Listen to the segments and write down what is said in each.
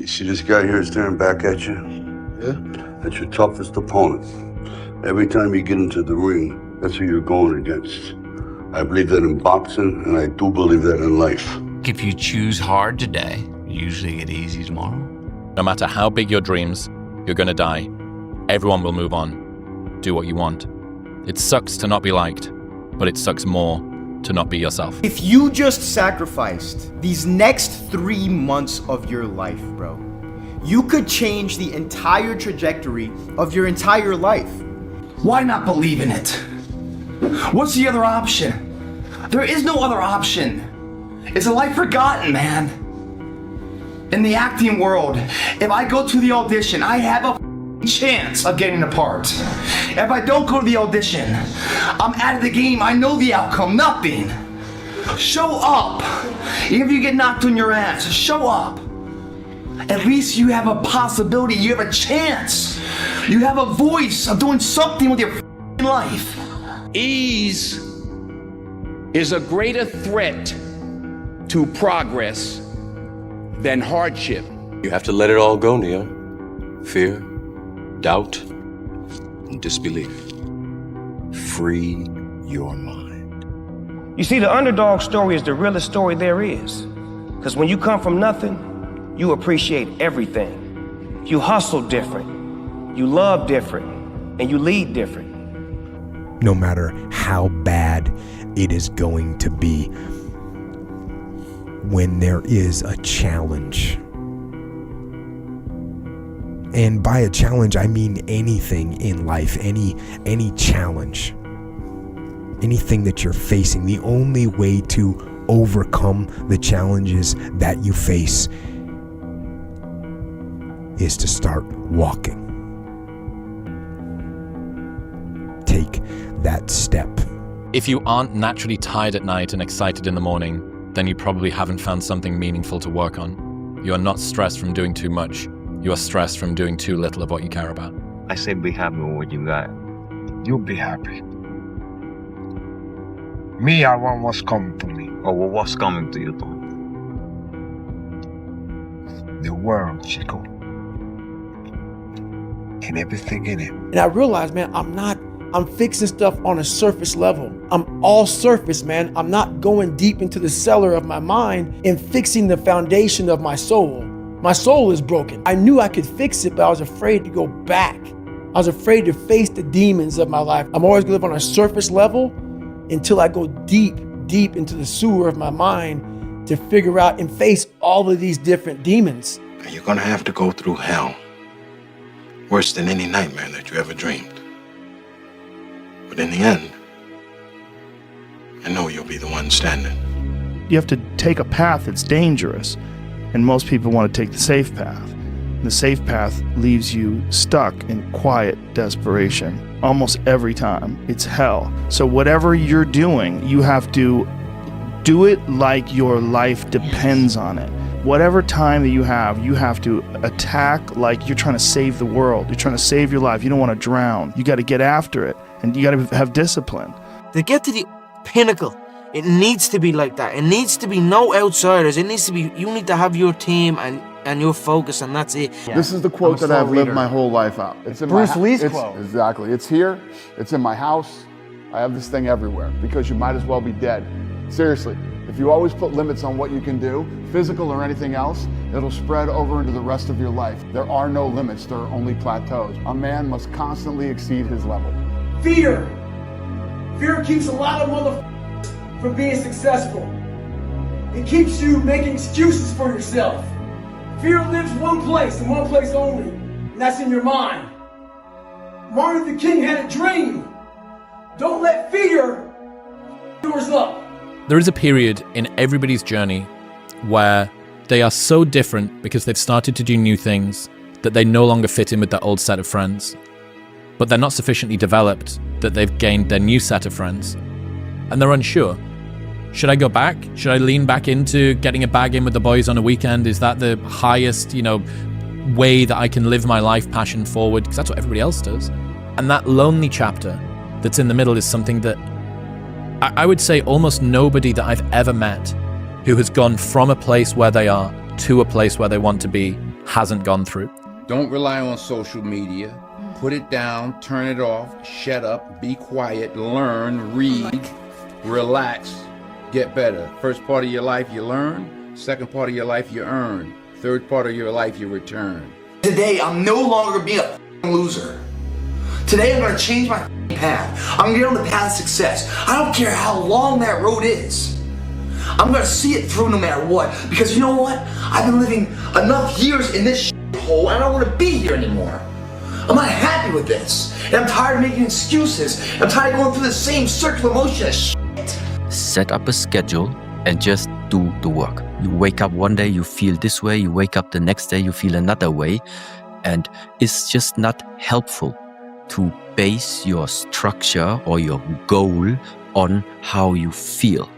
see this guy here staring back at you? Yeah? That's your toughest opponent. Every time you get into the ring, that's who you're going against. I believe that in boxing, and I do believe that in life. If you choose hard today, you usually get easy tomorrow. No matter how big your dreams, you're gonna die. Everyone will move on. Do what you want. It sucks to not be liked, but it sucks more to not be yourself. If you just sacrificed these next 3 months of your life, bro, you could change the entire trajectory of your entire life. Why not believe in it? What's the other option? There is no other option. It's a life forgotten, man. In the acting world, if I go to the audition, I have a chance of getting a part. If I don't go to the audition, I'm out of the game. I know the outcome, nothing. Show up. Even if you get knocked on your ass, show up. At least you have a possibility, you have a chance. You have a voice of doing something with your life. Ease is a greater threat to progress than hardship. You have to let it all go, Neo. Fear, doubt, and disbelief. Free your mind. You see, the underdog story is the realest story there is. Because when you come from nothing, you appreciate everything. You hustle different, you love different, and you lead different. No matter how bad it is going to be, when there is a challenge, and by a challenge I mean anything in life, any challenge, anything that you're facing, the only way to overcome the challenges that you face is to start walking. Take that step. If you aren't naturally tired at night and excited in the morning, then you probably haven't found something meaningful to work on. You are not stressed from doing too much. You are stressed from doing too little of what you care about. I say be happy with what you got. You'll be happy. Me, I want what's coming to me. Oh, well, what's coming to you, Tom? The world, Chico. And everything in it. And I realized, man, I'm fixing stuff on a surface level. I'm all surface, man. I'm not going deep into the cellar of my mind and fixing the foundation of my soul. My soul is broken. I knew I could fix it, but I was afraid to go back. I was afraid to face the demons of my life. I'm always gonna live on a surface level until I go deep into the sewer of my mind to figure out and face all of these different demons. And you're gonna have to go through hell. Worse than any nightmare that you ever dreamed. But in the end, I know you'll be the one standing. You have to take a path that's dangerous, and most people want to take the safe path. The safe path leaves you stuck in quiet desperation. Almost every time, it's hell. So whatever you're doing, you have to do it like your life depends on it. Whatever time that you have to attack like you're trying to save the world. You're trying to save your life. You don't want to drown. You got to get after it, and you got to have discipline. To get to the pinnacle, it needs to be like that. It needs to be no outsiders. It needs to be, you need to have your team and your focus, and that's it. Yeah. This is the quote that I've lived my whole life out. It's in Bruce Lee's quote. Exactly. It's here. It's in my house. I have this thing everywhere because you might as well be dead. Seriously. If you always put limits on what you can do, physical or anything else, it'll spread over into the rest of your life. There are no limits, there are only plateaus. A man must constantly exceed his level. Fear. Fear keeps a lot of motherfuckers from being successful. It keeps you making excuses for yourself. Fear lives one place and one place only, and that's in your mind. Martin Luther King had a dream. Don't let fear yours up. There is a period in everybody's journey where they are so different because they've started to do new things that they no longer fit in with their old set of friends. But they're not sufficiently developed that they've gained their new set of friends. And they're unsure. Should I go back? Should I lean back into getting a bag in with the boys on a weekend? Is that the highest, way that I can live my life passion forward? Because that's what everybody else does. And that lonely chapter that's in the middle is something that I would say almost nobody that I've ever met who has gone from a place where they are to a place where they want to be hasn't gone through. Don't rely on social media. Put it down, turn it off, shut up, be quiet, learn, read, relax, get better. First part of your life you learn, second part of your life you earn, third part of your life you return. Today, I'm no longer being a loser. Today, I'm gonna change my path. I'm gonna get on the path of success. I don't care how long that road is. I'm gonna see it through no matter what. Because you know what? I've been living enough years in this hole, and I don't wanna be here anymore. I'm not happy with this. And I'm tired of making excuses. I'm tired of going through the same circular motion of shit. Set up a schedule and just do the work. You wake up one day, you feel this way. You wake up the next day, you feel another way. And it's just not helpful to base your structure or your goal on how you feel.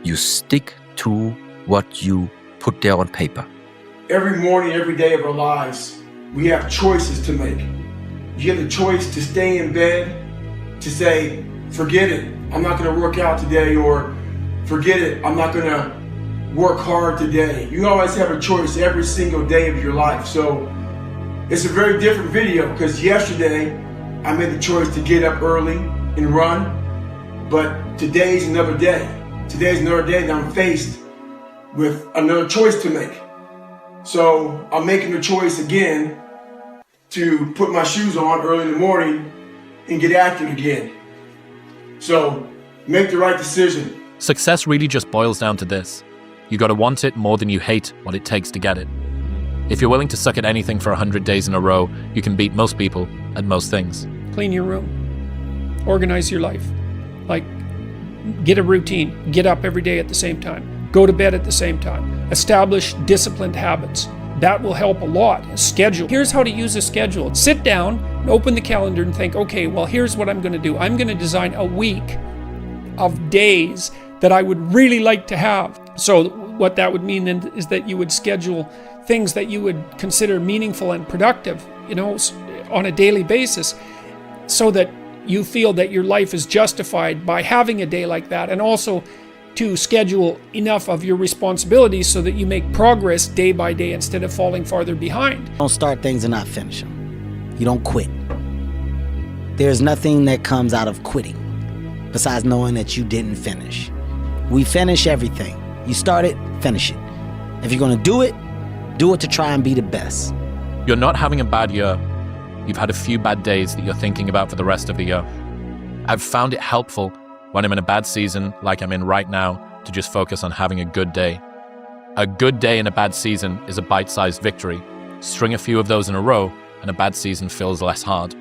You stick to what you put there on paper. Every morning, every day of our lives, we have choices to make. You have the choice to stay in bed, to say, forget it, I'm not gonna work out today, or forget it, I'm not gonna work hard today. You always have a choice every single day of your life. So it's a very different video, because yesterday I made the choice to get up early and run, but today's another day. Today's another day that I'm faced with another choice to make. So I'm making the choice again to put my shoes on early in the morning and get after it again. So make the right decision. Success really just boils down to this. You gotta want it more than you hate what it takes to get it. If you're willing to suck at anything for 100 days in a row, you can beat most people at most things. Clean your room. Organize your life. Like, get a routine. Get up every day at the same time. Go to bed at the same time. Establish disciplined habits. That will help a lot. A schedule. Here's how to use a schedule. Sit down and open the calendar and think, okay, well, here's what I'm going to do. I'm going to design a week of days that I would really like to have. So what that would mean then is that you would schedule things that you would consider meaningful and productive, on a daily basis, so that you feel that your life is justified by having a day like that, and also to schedule enough of your responsibilities so that you make progress day by day instead of falling farther behind. Don't start things and not finish them. You don't quit. There's nothing that comes out of quitting besides knowing that you didn't finish. We finish everything. You start it, finish it. If you're gonna do it to try and be the best. You're not having a bad year. You've had a few bad days that you're thinking about for the rest of the year. I've found it helpful when I'm in a bad season, like I'm in right now, to just focus on having a good day. A good day in a bad season is a bite-sized victory. String a few of those in a row, and a bad season feels less hard.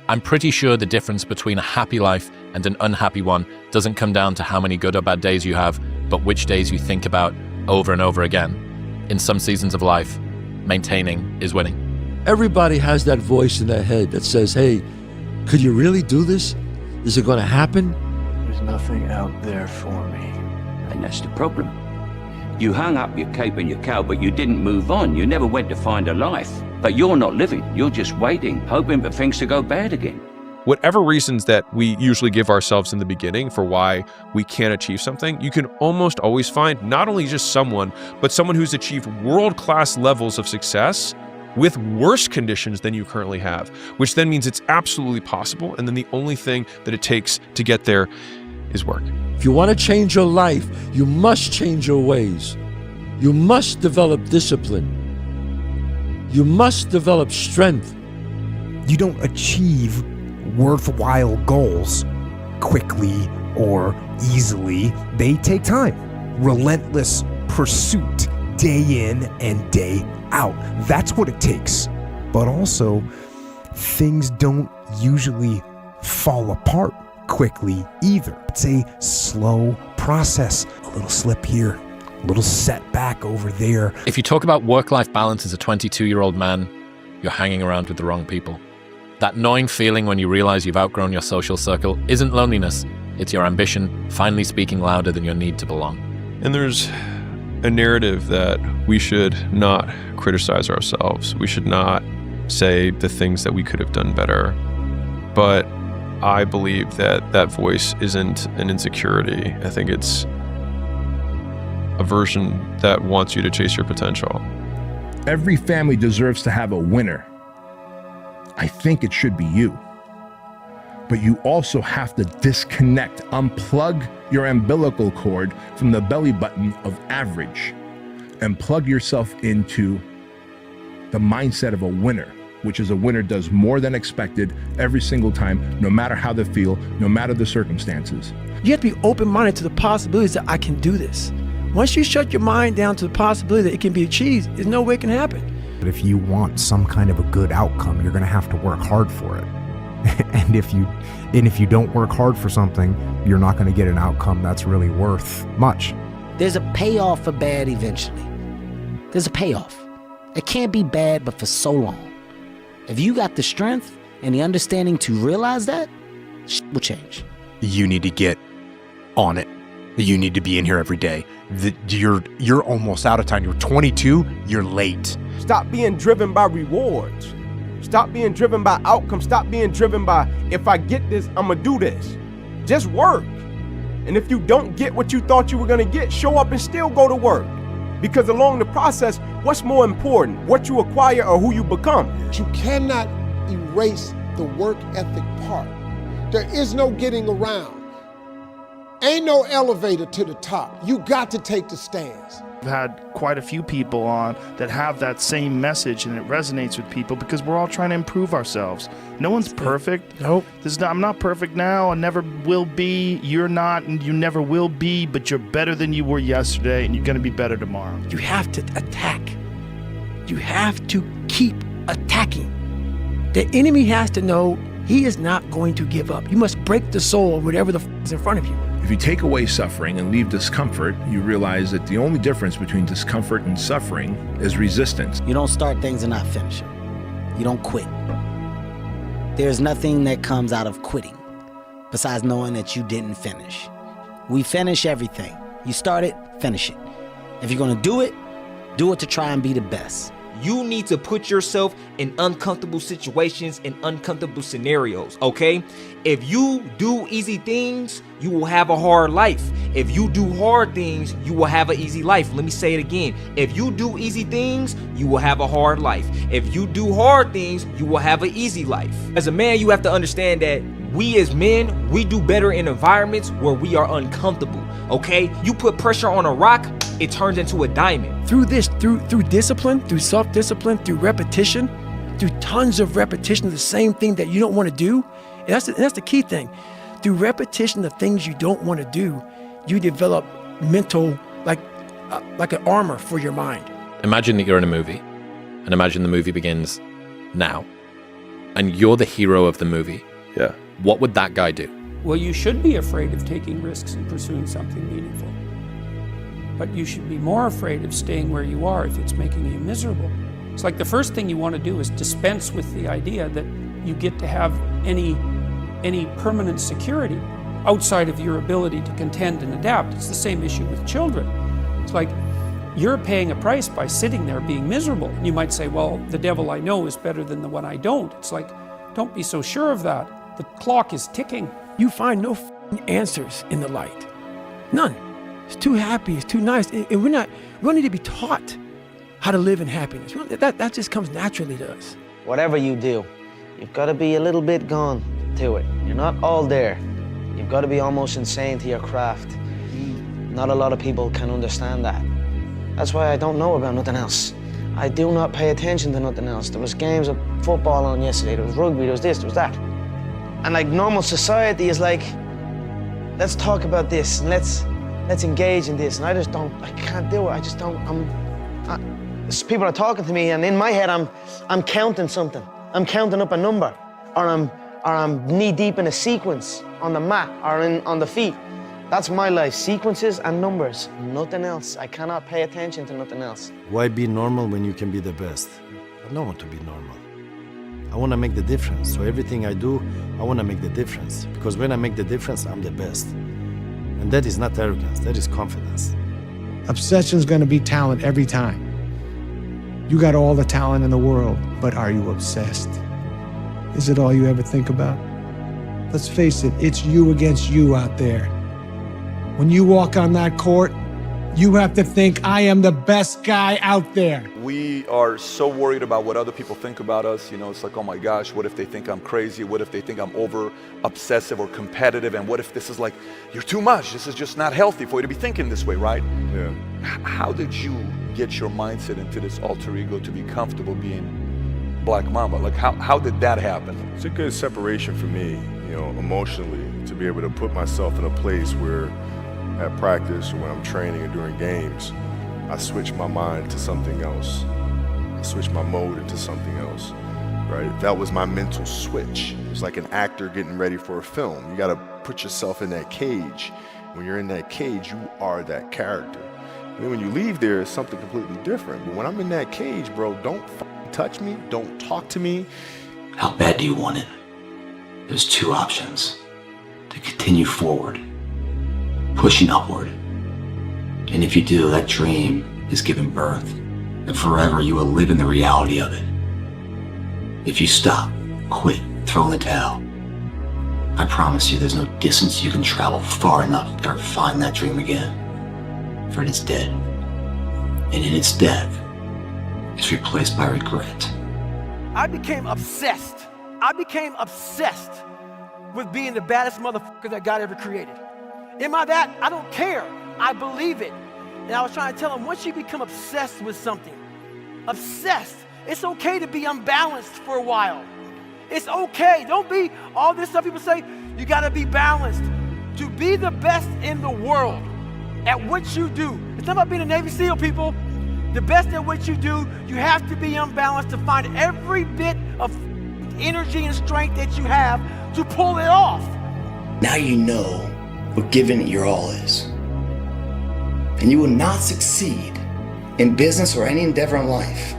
I'm pretty sure the difference between a happy life and an unhappy one doesn't come down to how many good or bad days you have, but which days you think about over and over again. In some seasons of life, maintaining is winning. Everybody has that voice in their head that says, hey, could you really do this? Is it going to happen? There's nothing out there for me. And that's the problem. You hung up your cape and your cowl, but you didn't move on. You never went to find a life. But you're not living. You're just waiting, hoping for things to go bad again. Whatever reasons that we usually give ourselves in the beginning for why we can't achieve something, you can almost always find not only just someone, but someone who's achieved world-class levels of success with worse conditions than you currently have, which then means it's absolutely possible. And then the only thing that it takes to get there is work. If you want to change your life, you must change your ways. You must develop discipline. You must develop strength. You don't achieve worthwhile goals quickly or easily. They take time. Relentless pursuit, day in and day out. That's what it takes. But also, things don't usually fall apart quickly either. It's a slow process. A little slip here, a little setback over there. If you talk about work-life balance as a 22-year-old man, you're hanging around with the wrong people. That gnawing feeling when you realize you've outgrown your social circle isn't loneliness. It's your ambition finally speaking louder than your need to belong. And there's a narrative that we should not criticize ourselves. We should not say the things that we could have done better. But I believe that that voice isn't an insecurity. I think it's a version that wants you to chase your potential. Every family deserves to have a winner. I think it should be you. But you also have to disconnect, unplug your umbilical cord from the belly button of average and plug yourself into the mindset of a winner, which is a winner does more than expected every single time, no matter how they feel, no matter the circumstances. You have to be open-minded to the possibilities that I can do this. Once you shut your mind down to the possibility that it can be achieved, there's no way it can happen. But if you want some kind of a good outcome, you're going to have to work hard for it. And if you don't work hard for something, you're not going to get an outcome that's really worth much. There's a payoff for bad eventually. There's a payoff. It can't be bad, but for so long. If you got the strength and the understanding to realize that, shit will change. You need to get on it. You need to be in here every day. You're almost out of time. You're 22, you're late. Stop being driven by rewards. Stop being driven by outcomes. Stop being driven by, if I get this, I'm gonna do this. Just work. And if you don't get what you thought you were gonna get, show up and still go to work. Because along the process, what's more important, what you acquire or who you become? You cannot erase the work ethic part. There is no getting around. Ain't no elevator to the top. You got to take the stands. I've had quite a few people on that have that same message, and it resonates with people because we're all trying to improve ourselves. No one's perfect. Nope. I'm not perfect now. I never will be. You're not, and you never will be, but you're better than you were yesterday, and you're going to be better tomorrow. You have to attack. You have to keep attacking. The enemy has to know he is not going to give up. You must break the soul of whatever the is in front of you. If you take away suffering and leave discomfort, you realize that the only difference between discomfort and suffering is resistance. You don't start things and not finish them. You don't quit. There's nothing that comes out of quitting besides knowing that you didn't finish. We finish everything. You start it, finish it. If you're gonna do it to try and be the best. You need to put yourself in uncomfortable situations and uncomfortable scenarios, okay? If you do easy things, you will have a hard life. If you do hard things, you will have an easy life. Let me say it again. If you do easy things, you will have a hard life. If you do hard things, you will have an easy life. As a man, you have to understand that we as men, we do better in environments where we are uncomfortable, okay? You put pressure on a rock, it turns into a diamond. Through discipline, through self-discipline, through repetition, through tons of repetition of the same thing that you don't want to do, and that's the key thing. Through repetition of things you don't want to do, you develop mental, like an armor for your mind. Imagine that you're in a movie, and imagine the movie begins now, and you're the hero of the movie. Yeah. What would that guy do? Well, you should be afraid of taking risks and pursuing something meaningful. But you should be more afraid of staying where you are if it's making you miserable. It's like the first thing you want to do is dispense with the idea that you get to have any permanent security outside of your ability to contend and adapt. It's the same issue with children. It's like you're paying a price by sitting there being miserable. And you might say, well, the devil I know is better than the one I don't. It's like, don't be so sure of that. The clock is ticking. You find no answers in the light. None. It's too happy, it's too nice. And we don't need to be taught how to live in happiness. That just comes naturally to us. Whatever you do, you've got to be a little bit gone to it. You're not all there. You've got to be almost insane to your craft. Not a lot of people can understand that. That's why I don't know about nothing else. I do not pay attention to nothing else. There was games of football on yesterday, there was rugby, there was this, there was that. And like normal society is like, let's talk about this, and let's engage in this. And I can't do it, I just don't, people are talking to me, and in my head, I'm counting something. I'm counting up a number, or I'm knee deep in a sequence on the mat, or on the feet. That's my life, sequences and numbers, nothing else. I cannot pay attention to nothing else. Why be normal when you can be the best? I don't want to be normal. I want to make the difference. So everything I do, I want to make the difference. Because when I make the difference, I'm the best. And that is not arrogance, that is confidence. Obsession's gonna be talent every time. You got all the talent in the world, but are you obsessed? Is it all you ever think about? Let's face it, it's you against you out there. When you walk on that court, You have to think, I am the best guy out there. We are so worried about what other people think about us. You know, it's like, oh my gosh, what if they think I'm crazy? What if they think I'm over obsessive or competitive? And what if this is like, you're too much? This is just not healthy for you to be thinking this way, right? Yeah. How did you get your mindset into this alter ego to be comfortable being Black Mamba? Like, how did that happen? It's a good separation for me, you know, emotionally, to be able to put myself in a place where at practice or when I'm training or during games, I switch my mind to something else. I switch my mode into something else, right? That was my mental switch. It's like an actor getting ready for a film. You gotta put yourself in that cage. When you're in that cage, you are that character. And then when you leave there, it's something completely different. But when I'm in that cage, bro, don't touch me, don't talk to me. How bad do you want it? There's two options. To continue forward, pushing upward. And if you do, that dream is given birth, and forever you will live in the reality of it. If you stop, quit, throw in the towel, I promise you there's no distance you can travel far enough to ever find that dream again. For it is dead. And in its death, it's replaced by regret. I became obsessed. I became obsessed with being the baddest motherfucker that God ever created. Am I that? I don't care. I believe it. And I was trying to tell him, once you become obsessed with something, obsessed, it's okay to be unbalanced for a while. It's okay. Don't be all this stuff people say, you gotta be balanced. To be the best in the world at what you do, it's not about being a Navy SEAL, people. The best at what you do, you have to be unbalanced to find every bit of energy and strength that you have to pull it off. Now you know what giving it your all is. And you will not succeed in business or any endeavor in life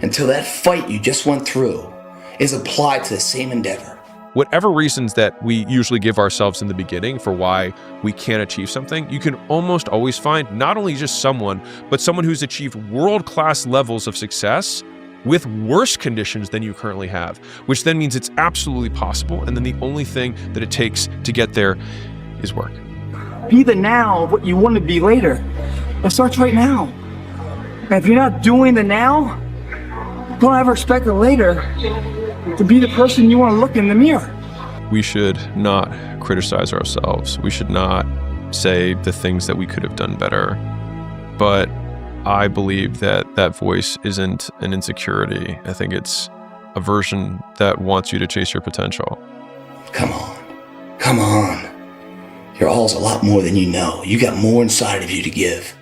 until that fight you just went through is applied to the same endeavor. Whatever reasons that we usually give ourselves in the beginning for why we can't achieve something, you can almost always find not only just someone, but someone who's achieved world-class levels of success with worse conditions than you currently have, which then means it's absolutely possible. And then the only thing that it takes to get there is work. Be the now of what you want to be later. It starts right now. And if you're not doing the now, don't ever expect the later to be the person you want to look in the mirror. We should not criticize ourselves. We should not say the things that we could have done better. But I believe that that voice isn't an insecurity. I think it's a version that wants you to chase your potential. Come on. Your all's a lot more than you know. You got more inside of you to give.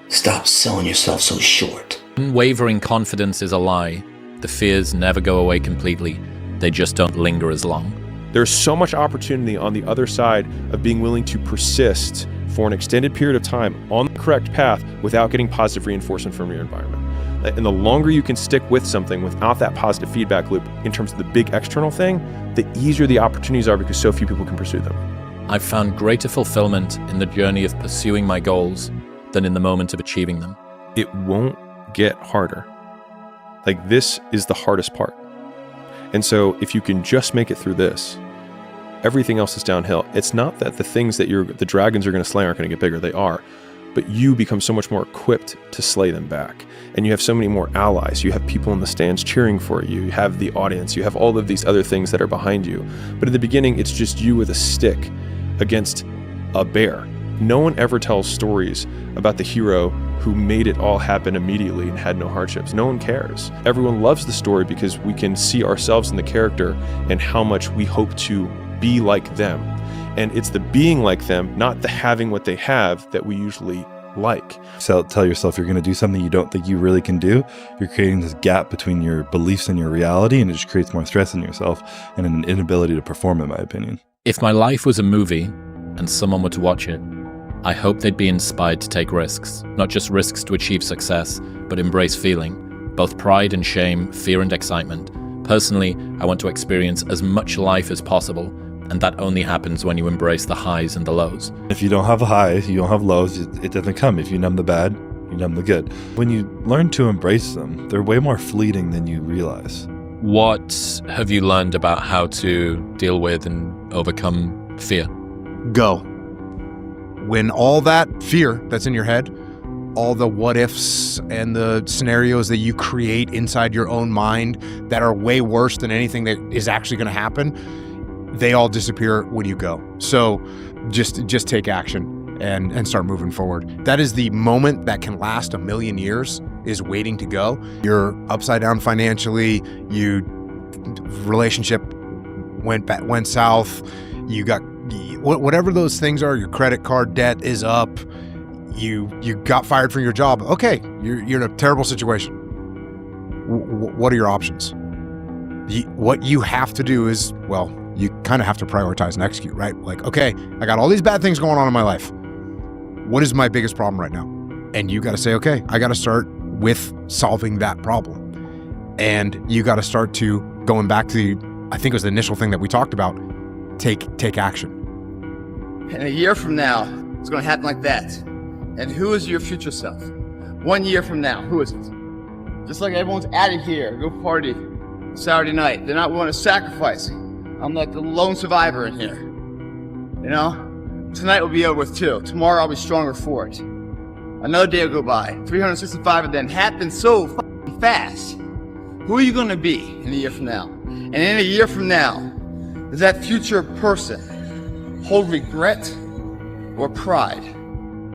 Stop selling yourself so short. Unwavering confidence is a lie. The fears never go away completely. They just don't linger as long. There's so much opportunity on the other side of being willing to persist for an extended period of time on the correct path without getting positive reinforcement from your environment. And the longer you can stick with something without that positive feedback loop in terms of the big external thing, the easier the opportunities are because so few people can pursue them. I've found greater fulfillment in the journey of pursuing my goals than in the moment of achieving them. It won't get harder. Like, this is the hardest part. And so if you can just make it through this, everything else is downhill. It's not that the things that the dragons are going to slay aren't going to get bigger. They are. But you become so much more equipped to slay them back. And you have so many more allies. You have people in the stands cheering for you. You have the audience. You have all of these other things that are behind you. But in the beginning, it's just you with a stick against a bear. No one ever tells stories about the hero who made it all happen immediately and had no hardships. No one cares. Everyone loves the story because we can see ourselves in the character and how much we hope to be like them. And it's the being like them, not the having what they have, that we usually like. So tell yourself you're going to do something you don't think you really can do. You're creating this gap between your beliefs and your reality, and it just creates more stress in yourself and an inability to perform, in my opinion. If my life was a movie and someone were to watch it, I hope they'd be inspired to take risks, not just risks to achieve success, but embrace feeling, both pride and shame, fear and excitement. Personally, I want to experience as much life as possible, and that only happens when you embrace the highs and the lows. If you don't have highs, you don't have lows, it doesn't come. If you numb the bad, you numb the good. When you learn to embrace them, they're way more fleeting than you realize. What have you learned about how to deal with and overcome fear? Go. when all that fear that's in your head, all the what ifs and the scenarios that you create inside your own mind that are way worse than anything that is actually going to happen, they all disappear when you go. So just take action and start moving forward. That is the moment that can last 1,000,000 years, is waiting to go. You're upside down financially, relationship went south, you got whatever those things are, your credit card debt is up, you got fired from your job. Okay, you're in a terrible situation. What are your options? What you have to do is, well, you kind of have to prioritize and execute, right? Like, okay, I got all these bad things going on in my life. What is my biggest problem right now? And you got to say, okay, I got to start with solving that problem. And you got to start to going back to I think it was the initial thing that we talked about, take action. And a year from now, it's going to happen like that. And who is your future self? 1 year from now, who is it? Just like everyone's out of here, go party Saturday night. They're not willing to sacrifice. I'm like the lone survivor in here. You know? Tonight will be over with too. Tomorrow I'll be stronger for it. Another day will go by. 365 of them happen so fast. Who are you going to be in a year from now? And in a year from now, does that future person hold regret or pride?